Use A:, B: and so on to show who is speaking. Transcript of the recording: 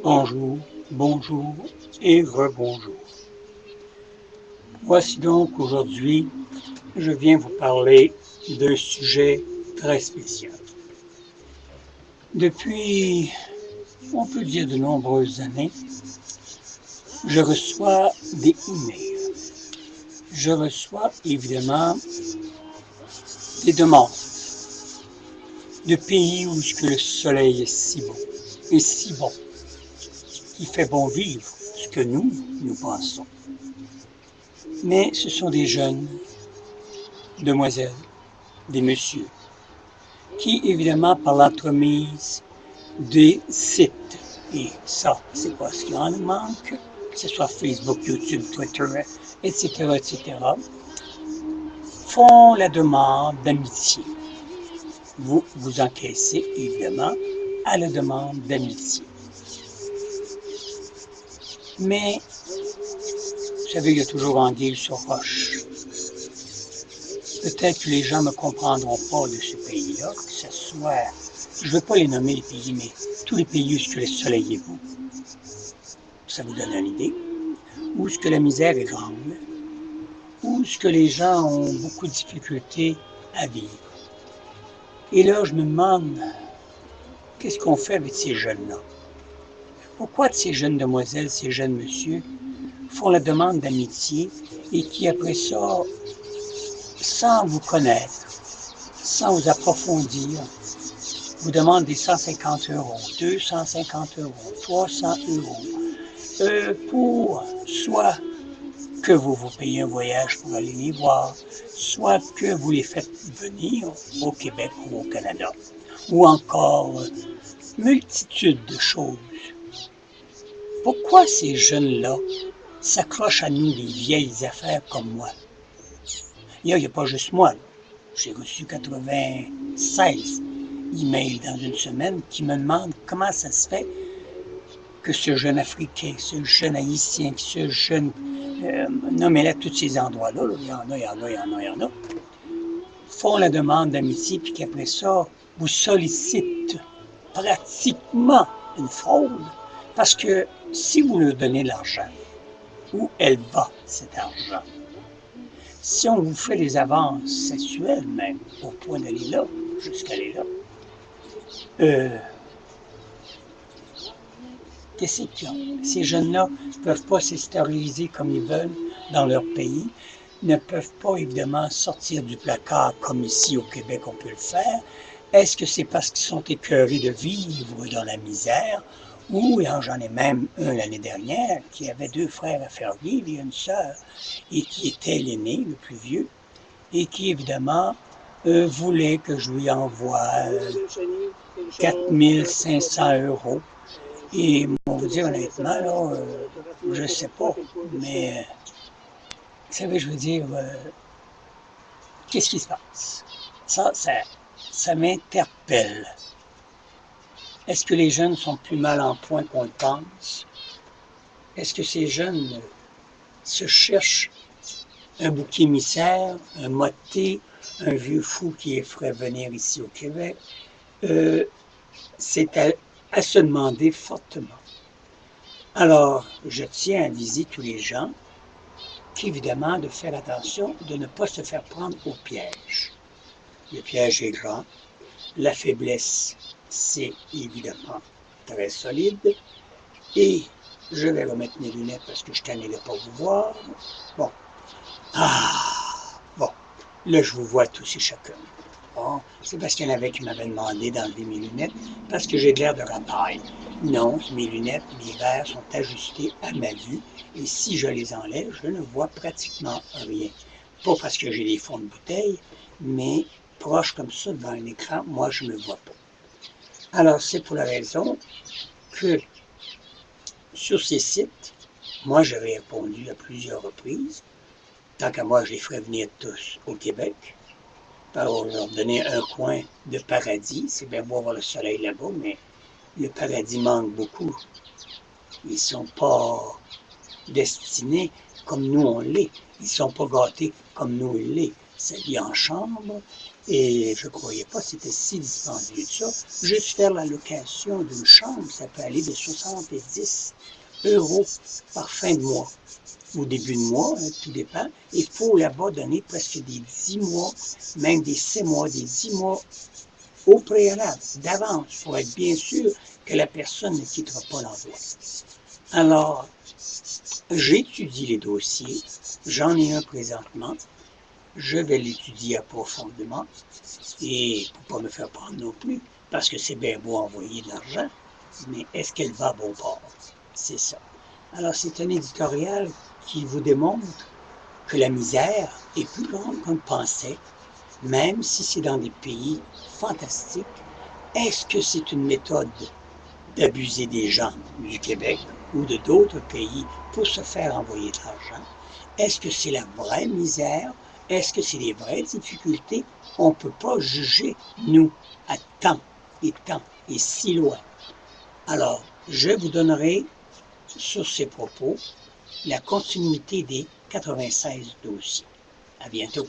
A: Bonjour, bonjour et rebonjour. Voici donc aujourd'hui, je viens vous parler d'un sujet très spécial. Depuis, on peut dire de nombreuses années, je reçois des emails. Je reçois évidemment des demandes de pays où le soleil est si beau et si bon, qui fait bon vivre ce que nous pensons. Mais ce sont des jeunes demoiselles, des messieurs, qui évidemment par l'entremise des sites, et ça c'est pas ce qu'il en manque, que ce soit Facebook, YouTube, Twitter, etc., font la demande d'amitié. Vous encaissez évidemment à la demande d'amitié. Mais, vous savez, il y a toujours anguille sur roche. Peut-être que les gens ne me comprendront pas de ce pays-là, que ce soit, je ne veux pas les nommer les pays, mais tous les pays où le soleil est beau. Ça vous donne une idée. Où est-ce que la misère est grande, où est-ce que les gens ont beaucoup de difficultés à vivre. Et là, je me demande, qu'est-ce qu'on fait avec ces jeunes-là? Pourquoi ces jeunes demoiselles, ces jeunes messieurs font la demande d'amitié et qui, après ça, sans vous connaître, sans vous approfondir, vous demandent des 150 €, 250 €, 300 € pour soit que vous payez un voyage pour aller les voir, soit que vous les faites venir au Québec ou au Canada, ou encore multitude de choses. Pourquoi ces jeunes-là s'accrochent à nous des vieilles affaires comme moi? Il n'y a pas juste moi. J'ai reçu 96 emails dans une semaine qui me demandent comment ça se fait que ce jeune Africain, ce jeune Haïtien, ce jeune... nommez-les tous ces endroits-là, il y en a, font la demande d'amitié, puis qu'après ça, vous sollicitent pratiquement une fraude, parce que si vous leur donnez l'argent, où elle va cet argent? Si on vous fait des avances sexuelles même, au point d'aller là, jusqu'à aller là, qu'est-ce qu'il y a? Ces jeunes-là ne peuvent pas s'extérioriser comme ils veulent dans leur pays, ne peuvent pas évidemment sortir du placard comme ici au Québec on peut le faire. Est-ce que c'est parce qu'ils sont écœurés de vivre dans la misère? Ou, j'en ai même un l'année dernière, qui avait 2 frères à faire vivre et une sœur, et qui était l'aîné, le plus vieux, et qui évidemment voulait que je lui envoie 4500 €. Et on vous dire honnêtement, là, je ne sais pas, mais vous savez, je veux dire, qu'est-ce qui se passe? Ça m'interpelle. Est-ce que les jeunes sont plus mal en point qu'on le pense? Est-ce que ces jeunes se cherchent un bouc émissaire, un motté, un vieux fou qui les ferait venir ici au Québec? C'est à se demander fortement. Alors, je tiens à aviser tous les gens qu'évidemment de faire attention de ne pas se faire prendre au piège. Le piège est grand, la faiblesse, c'est évidemment très solide, et je vais remettre mes lunettes parce que je tenais de ne pas vous voir. Bon. Bon. Là, je vous vois tous et chacun. Bon, c'est parce qu'il y en avait qui m'avaient demandé d'enlever mes lunettes, parce que j'ai de l'air de rapaille. Non, mes lunettes, mes verres sont ajustés à ma vue, et si je les enlève, je ne vois pratiquement rien. Pas parce que j'ai des fonds de bouteille, mais proche comme ça devant un écran, moi je ne me vois pas. Alors c'est pour la raison que sur ces sites, moi j'avais répondu à plusieurs reprises, tant qu'à moi je les ferais venir tous au Québec, pour leur donner un coin de paradis. C'est bien beau avoir le soleil là-bas, mais le paradis manque beaucoup. Ils ne sont pas destinés comme nous on l'est. Ils ne sont pas gâtés comme nous on l'est. Ça vit en chambre, Et je ne croyais pas que c'était si dispendieux de ça. Juste faire la location d'une chambre, ça peut aller de 70 € par fin de mois ou début de mois, hein, tout dépend. Il faut là-bas donner presque des 10 mois, même des 6 mois, des 10 mois au préalable, d'avance, pour être bien sûr que la personne ne quittera pas l'endroit. Alors, j'étudie les dossiers, j'en ai un présentement, je vais l'étudier profondément, et pour ne pas me faire prendre non plus, parce que c'est bien beau envoyer de l'argent, mais est-ce qu'elle va à bon port? C'est ça. Alors, c'est un éditorial qui vous démontre que la misère est plus grande qu'on ne pensait, même si c'est dans des pays fantastiques. Est-ce que c'est une méthode d'abuser des gens du Québec ou de d'autres pays pour se faire envoyer de l'argent? Est-ce que c'est la vraie misère? Est-ce que c'est les vraies difficultés? On ne peut pas juger, nous, à temps et si loin. Alors, je vous donnerai sur ces propos la continuité des 96 dossiers. À bientôt.